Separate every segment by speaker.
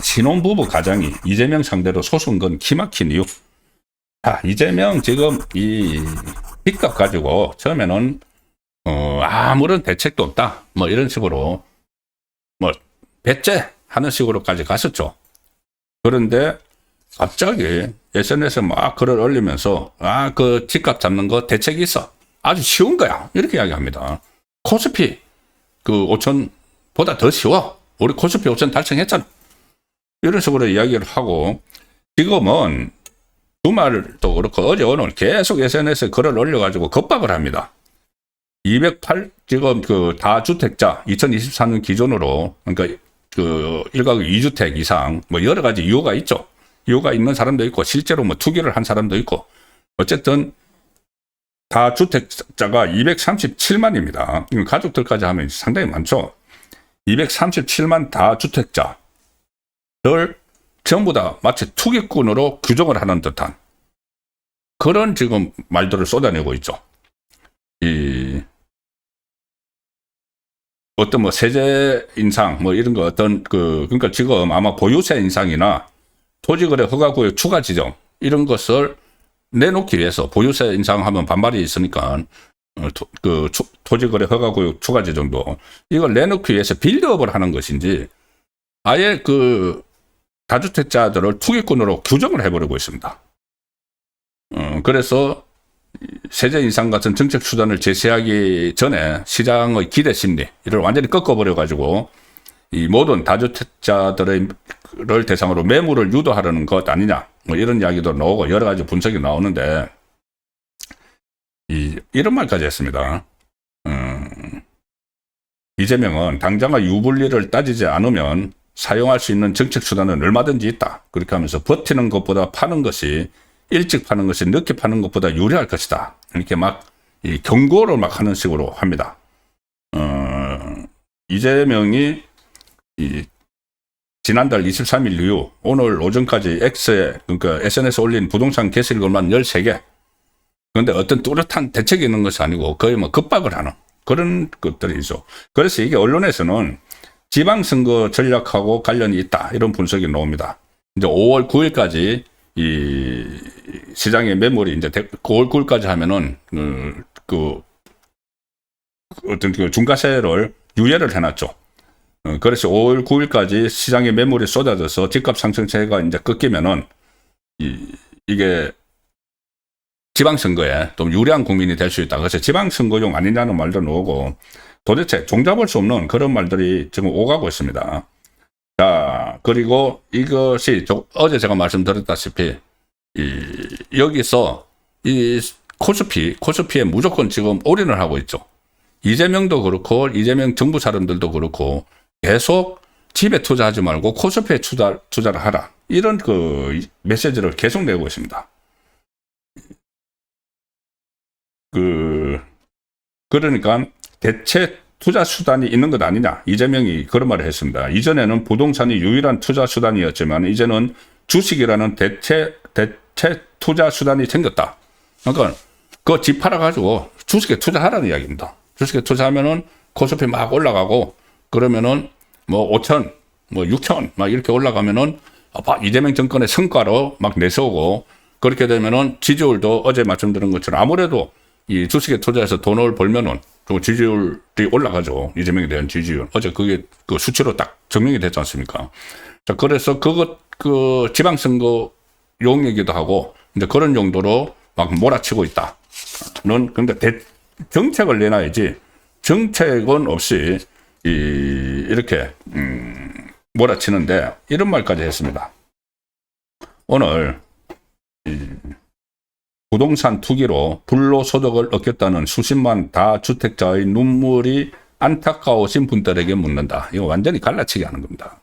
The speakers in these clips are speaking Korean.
Speaker 1: 신혼부부 가장이 이재명 상대로 소송 건 기막힌 이유. 이재명 지금 이 빚값 가지고 처음에는 아무런 대책도 없다 뭐 이런 식으로 뭐 배째 하는 식으로까지 갔었죠. 그런데 갑자기 SNS에 막 글을 올리면서 그 집값 잡는 거 대책이 있어, 아주 쉬운 거야, 이렇게 이야기합니다. 코스피 그 5천보다 더 쉬워, 우리 코스피 5천 달성했잖아, 이런 식으로 이야기를 하고, 지금은 주말도 그렇고 어제 오늘 계속 SNS에 글을 올려가지고 겁박을 합니다. 208 지금 그 다주택자 2024년 기준으로, 그러니까 그 1가구 2주택 이상 뭐 여러 가지 이유가 있죠. 이유가 있는 사람도 있고 실제로 뭐 투기를 한 사람도 있고, 어쨌든 다주택자가 237만입니다. 가족들까지 하면 상당히 많죠. 237만 다주택자를 전부 다 마치 투기꾼으로 규정을 하는 듯한 그런 지금 말들을 쏟아내고 있죠. 이 어떤 뭐 세제 인상 뭐 이런 거 어떤 그러니까 지금 아마 보유세 인상이나 토지거래 허가구역 추가 지정 이런 것을 내놓기 위해서, 보유세 인상하면 반발이 있으니까 토지거래 허가구역 추가 지정도 이걸 내놓기 위해서 빌드업을 하는 것인지, 아예 그 다주택자들을 투기꾼으로 규정을 해버리고 있습니다. 그래서 세제 인상 같은 정책 수단을 제시하기 전에 시장의 기대 심리를 완전히 꺾어버려가지고 이 모든 다주택자들을 대상으로 매물을 유도하려는 것 아니냐, 뭐 이런 이야기도 나오고 여러 가지 분석이 나오는데, 이런 말까지 했습니다. 이재명은 당장의 유불리를 따지지 않으면 사용할 수 있는 정책 수단은 얼마든지 있다, 그렇게 하면서 버티는 것보다 파는 것이, 일찍 파는 것이 늦게 파는 것보다 유리할 것이다, 이렇게 막 이 경고를 막 하는 식으로 합니다. 이재명이 지난달 23일 이후 오늘 오전까지 X에, 그러니까 SNS에 올린 부동산 게시글만 13개. 그런데 어떤 뚜렷한 대책이 있는 것이 아니고 거의 뭐 급박을 하는 그런 것들이죠. 그래서 이게 언론에서는 지방선거 전략하고 관련이 있다, 이런 분석이 나옵니다. 이제 5월 9일까지 이 시장의 매물이 이제 9월 9일까지 하면은 어떤 그 중과세를 유예를 해놨죠. 그래서 5월 9일까지 시장의 매물이 쏟아져서 집값 상승세가 이제 꺾이면은 이게 지방선거에 좀 유리한 국민이 될 수 있다. 그래서 지방선거용 아니냐는 말도 나오고, 도대체 종잡을 수 없는 그런 말들이 지금 오가고 있습니다. 자, 그리고 이것이 어제 제가 말씀드렸다시피 여기서 이 코스피에 무조건 지금 올인을 하고 있죠. 이재명도 그렇고 이재명 정부 사람들도 그렇고 계속 집에 투자하지 말고 코스피에 투자를 하라, 이런 그 메시지를 계속 내고 있습니다. 그러니까 대체 투자 수단이 있는 것 아니냐, 이재명이 그런 말을 했습니다. 이전에는 부동산이 유일한 투자 수단이었지만 이제는 주식이라는 대체 투자 수단이 생겼다. 그러니까 그 집 팔아가지고 주식에 투자하라는 이야기입니다. 주식에 투자하면은 코스피 막 올라가고, 그러면은 뭐 5천, 뭐 6천 막 이렇게 올라가면은 이재명 정권의 성과로 막 내세우고, 그렇게 되면은 지지율도 어제 말씀드린 것처럼 아무래도 이 주식에 투자해서 돈을 벌면은 또 지지율이 올라가죠. 이재명에 대한 지지율. 어제 그게 그 수치로 딱 증명이 됐지 않습니까? 자, 그래서 그 지방선거 용이기도 하고, 이제 그런 용도로 막 몰아치고 있다는, 근데 정책을 내놔야지, 정책은 없이 이렇게 몰아치는데, 이런 말까지 했습니다. 오늘 부동산 투기로 불로소득을 얻겠다는 수십만 다주택자의 눈물이 안타까우신 분들에게 묻는다. 이거 완전히 갈라치기 하는 겁니다.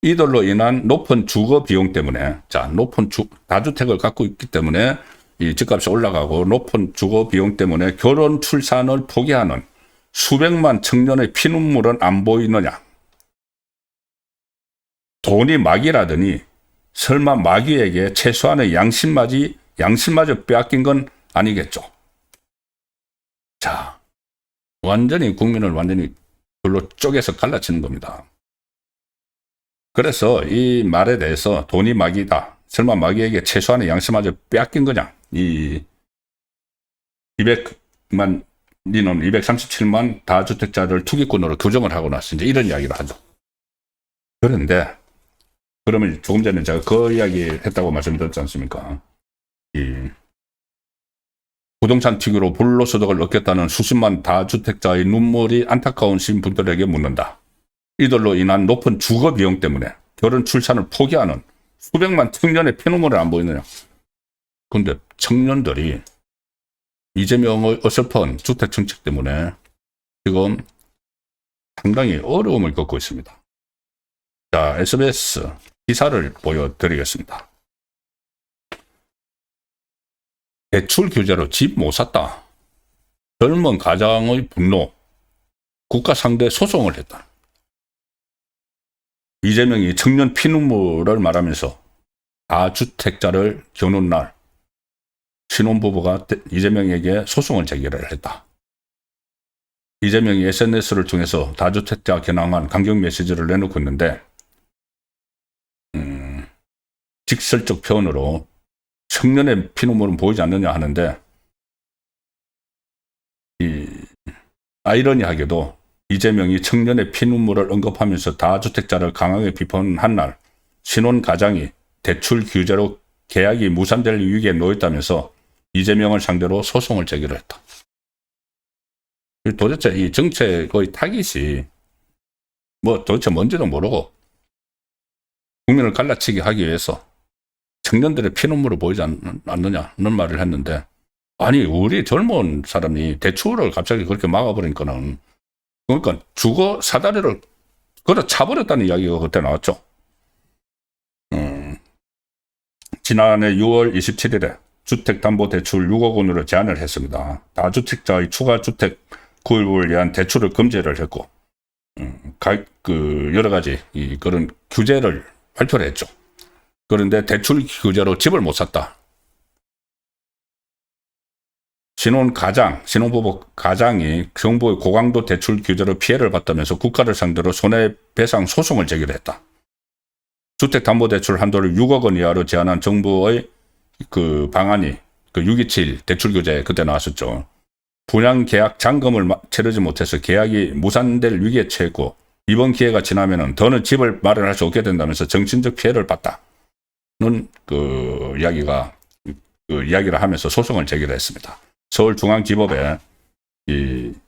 Speaker 1: 이들로 인한 높은 주거 비용 때문에, 높은 다주택을 갖고 있기 때문에 이 집값이 올라가고, 높은 주거 비용 때문에 결혼 출산을 포기하는 수백만 청년의 피눈물은 안 보이느냐. 돈이 마귀라더니 설마 마귀에게 최소한의 양심마저 빼앗긴 건 아니겠죠. 자, 완전히 국민을 완전히 둘로 쪼개서 갈라치는 겁니다. 그래서 이 말에 대해서 돈이 마귀다. 설마 마귀에게 최소한의 양심마저 빼앗긴 거냐? 이 200만, 니는 237만 다주택자를 투기꾼으로 규정을 하고 나서 이제 이런 이야기를 하죠. 그런데, 그러면 조금 전에 제가 그 이야기 했다고 말씀드렸지 않습니까? 이 부동산 투기로 불로소득을 얻겠다는 수십만 다주택자의 눈물이 안타까운 분들에게 묻는다. 이들로 인한 높은 주거 비용 때문에 결혼 출산을 포기하는 수백만 청년의 피눈물을 안 보이느냐. 근데 청년들이 이재명의 어설픈 주택 정책 때문에 지금 상당히 어려움을 겪고 있습니다. 자, SBS 기사를 보여드리겠습니다. 대출 규제로 집 못 샀다. 젊은 가장의 분노. 국가 상대 소송을 했다. 이재명이 청년 피눈물을 말하면서 다주택자를 겨눈 날 신혼부부가 이재명에게 소송을 제기를 했다. 이재명이 SNS를 통해서 다주택자 겨냥한 강경 메시지를 내놓고 있는데 직설적 표현으로 청년의 피눈물은 보이지 않느냐 하는데 아이러니하게도 이재명이 청년의 피눈물을 언급하면서 다주택자를 강하게 비판한 날 신혼 가장이 대출 규제로 계약이 무산될 위기에 놓였다면서 이재명을 상대로 소송을 제기를 했다. 도대체 이 정책의 타깃이 도대체 뭔지도 모르고 국민을 갈라치게 하기 위해서 청년들의 피눈물을 보이지 않느냐는 말을 했는데, 아니 우리 젊은 사람이 대출을 갑자기 그렇게 막아버리니까는, 그러니까 주거 사다리를 걸어 차버렸다는 이야기가 그때 나왔죠. 지난해 6월 27일에 주택담보대출 6억 원으로 제한을 했습니다. 다주택자의 추가 주택 구입을 위한 대출을 금지를 했고, 여러 가지 그런 규제를 발표를 했죠. 그런데 대출 규제로 집을 못 샀다. 신혼부부 가장이 정부의 고강도 대출 규제로 피해를 봤다면서 국가를 상대로 손해배상 소송을 제기를 했다. 주택담보대출 한도를 6억 원 이하로 제한한 정부의 그 방안이 627 대출 규제 그때 나왔었죠. 분양 계약 잔금을 치르지 못해서 계약이 무산될 위기에 처했고 이번 기회가 지나면은 더는 집을 마련할 수 없게 된다면서 정신적 피해를 봤다는 이야기를 하면서 소송을 제기를 했습니다. 서울중앙지법에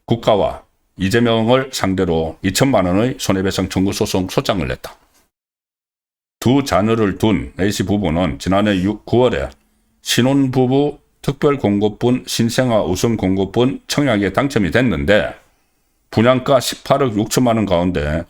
Speaker 1: 국가와 이재명을 상대로 2천만 원의 손해배상 청구 소송 소장을 냈다. 두 자녀를 둔 A씨 부부는 지난해 9월에 신혼부부 특별공급분 신생아 우선공급분 청약에 당첨이 됐는데 분양가 18억 6천만 원 가운데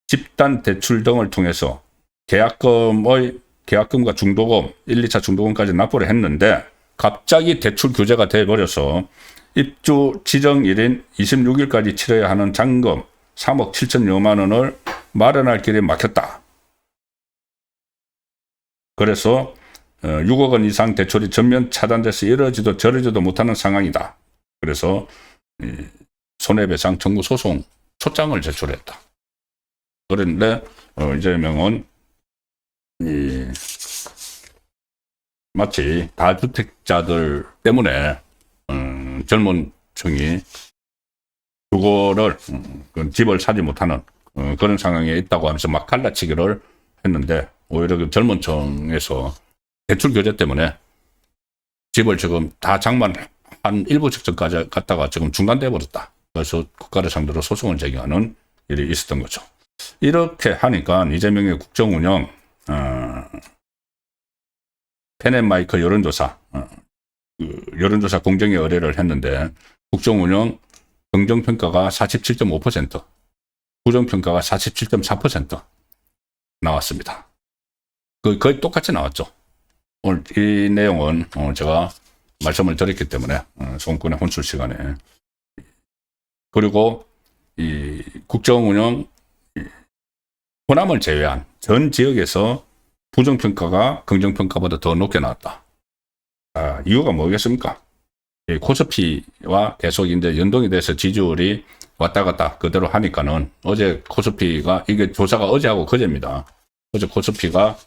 Speaker 1: 집단 대출 등을 통해서 계약금과 중도금, 1, 2차 중도금까지 납부를 했는데 갑자기 대출 규제가 돼버려서 입주 지정일인 26일까지 치러야 하는 잔금 3억 7천여만 원을 마련할 길이 막혔다. 그래서 6억 원 이상 대출이 전면 차단돼서 이러지도 저러지도 못하는 상황이다. 그래서 손해배상 청구 소송 소장을 제출했다. 그런데 이재명은 마치 다주택자들 때문에 젊은 층이 주거를 집을 사지 못하는 그런 상황에 있다고 하면서 막 갈라치기를 했는데 오히려 그 젊은 층에서 대출 규제 때문에 집을 지금 다 장만한 일부 직전까지 갔다가 지금 중단돼 버렸다. 그래서 국가를 상대로 소송을 제기하는 일이 있었던 거죠. 이렇게 하니까 이재명의 국정운영 펜앤마이크 여론조사 여론조사 공정의 의뢰를 했는데 국정운영 긍정평가가 47.5%, 부정평가가 47.4% 나왔습니다. 거의 똑같이 나왔죠. 오늘 이 내용은 제가 말씀을 드렸기 때문에 소음권의 혼출 시간에, 그리고 이 국정운영 호남을 제외한 전 지역에서 부정평가가 긍정평가보다 더 높게 나왔다. 이유가 뭐겠습니까? 이 코스피와 계속 이제 연동이 돼서 지지율이 왔다 갔다 그대로 하니까는 어제 코스피가 이게 조사가 어제하고 그제입니다. 어제 코스피가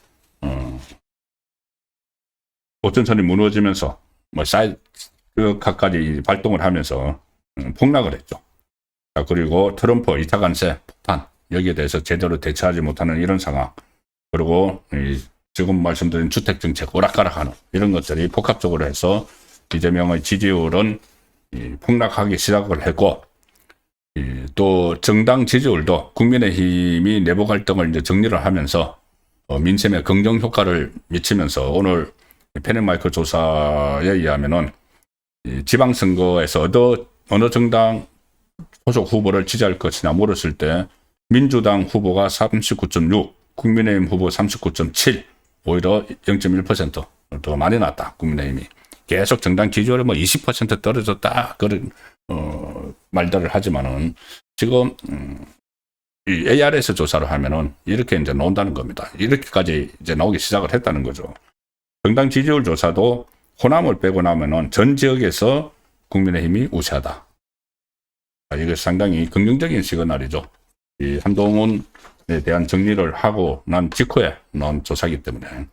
Speaker 1: 5천선이 무너지면서 뭐 사이드카까지 발동을 하면서 폭락을 했죠. 자, 그리고 트럼프 2차 관세 폭탄 여기에 대해서 제대로 대처하지 못하는 이런 상황, 그리고 지금 말씀드린 주택정책 오락가락하는 이런 것들이 복합적으로 해서 이재명의 지지율은 폭락하기 시작을 했고, 또 정당 지지율도 국민의힘이 내부 갈등을 이제 정리를 하면서 민심에 긍정 효과를 미치면서 오늘 패널마이크 조사에 의하면은 지방선거에서 어느 정당 소속 후보를 지지할 것이냐 물었을 때 민주당 후보가 39.6, 국민의힘 후보 39.7, 오히려 0.1% 더 많이 났다. 국민의힘이 계속 정당 지지율이 뭐 20% 떨어졌다 그런 말들을 하지만은 지금 이 ARS 조사를 하면은 이렇게 이제 나온다는 겁니다. 이렇게까지 이제 나오기 시작을 했다는 거죠. 정당 지지율 조사도 호남을 빼고 나면은 전 지역에서 국민의힘이 우세하다. 이게 상당히 긍정적인 시그널이죠. 이 한동훈에 대한 정리를 하고 난 직후에 나온 조사이기 때문에.